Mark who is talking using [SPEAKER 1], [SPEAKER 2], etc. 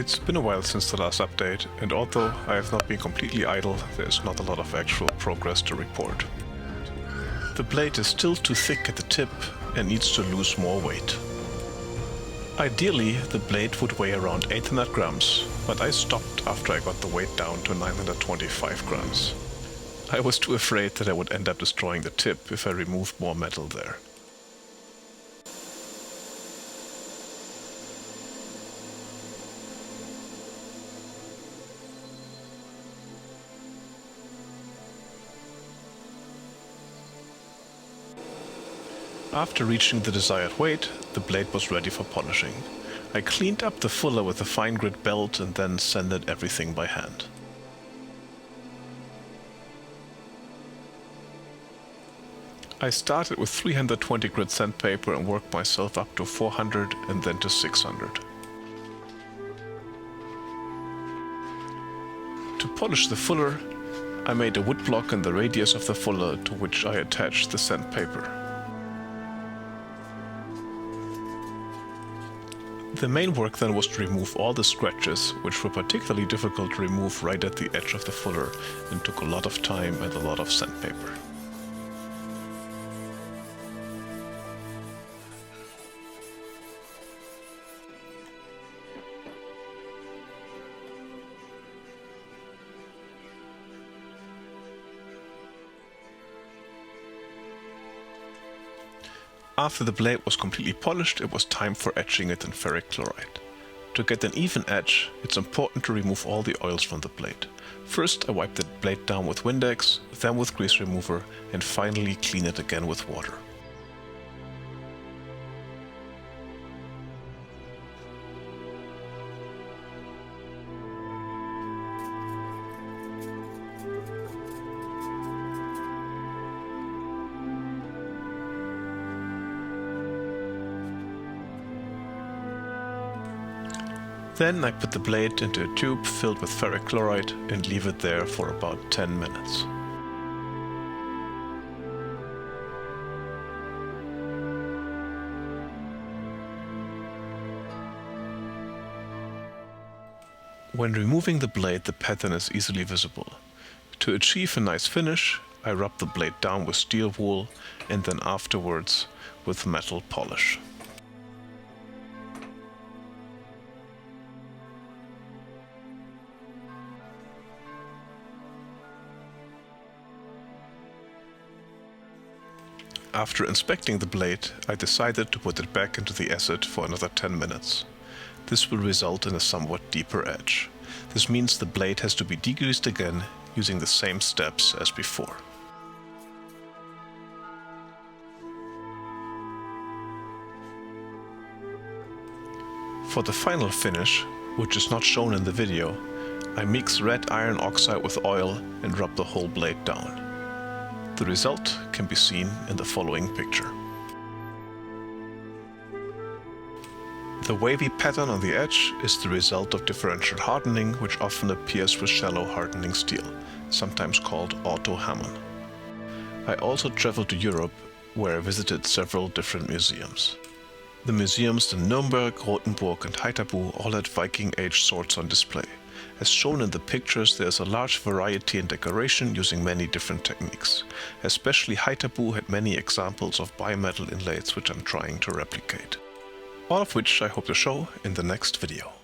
[SPEAKER 1] It's been a while since the last update, and although I have not been completely idle, there is not a lot of actual progress to report. The blade is still too thick at the tip and needs to lose more weight. Ideally, the blade would weigh around 800 grams, but I stopped after I got the weight down to 925 grams. I was too afraid that I would end up destroying the tip if I removed more metal there. After reaching the desired weight, the blade was ready for polishing. I cleaned up the fuller with a fine grit belt and then sanded everything by hand. I started with 320 grit sandpaper and worked myself up to 400 and then to 600. To polish the fuller, I made a wood block in the radius of the fuller to which I attached the sandpaper. The main work then was to remove all the scratches, which were particularly difficult to remove right at the edge of the fuller and took a lot of time and a lot of sandpaper. After the blade was completely polished, it was time for etching it in ferric chloride. To get an even edge, it's important to remove all the oils from the blade. First, I wipe the blade down with Windex, then with grease remover, and finally clean it again with water. Then I put the blade into a tube filled with ferric chloride and leave it there for about 10 minutes. When removing the blade, the pattern is easily visible. To achieve a nice finish, I rub the blade down with steel wool and then afterwards with metal polish. After inspecting the blade, I decided to put it back into the acid for another 10 minutes. This will result in a somewhat deeper edge. This means the blade has to be degreased again using the same steps as before. For the final finish, which is not shown in the video, I mix red iron oxide with oil and rub the whole blade down. The result can be seen in the following picture. The wavy pattern on the edge is the result of differential hardening, which often appears with shallow hardening steel, sometimes called auto-Hammon. I also traveled to Europe, where I visited several different museums. The museums in Nuremberg, Rothenburg and Haithabu all had Viking-age swords on display. As shown in the pictures, there is a large variety in decoration using many different techniques. Especially Haithabu had many examples of bimetal inlays which I'm trying to replicate. All of which I hope to show in the next video.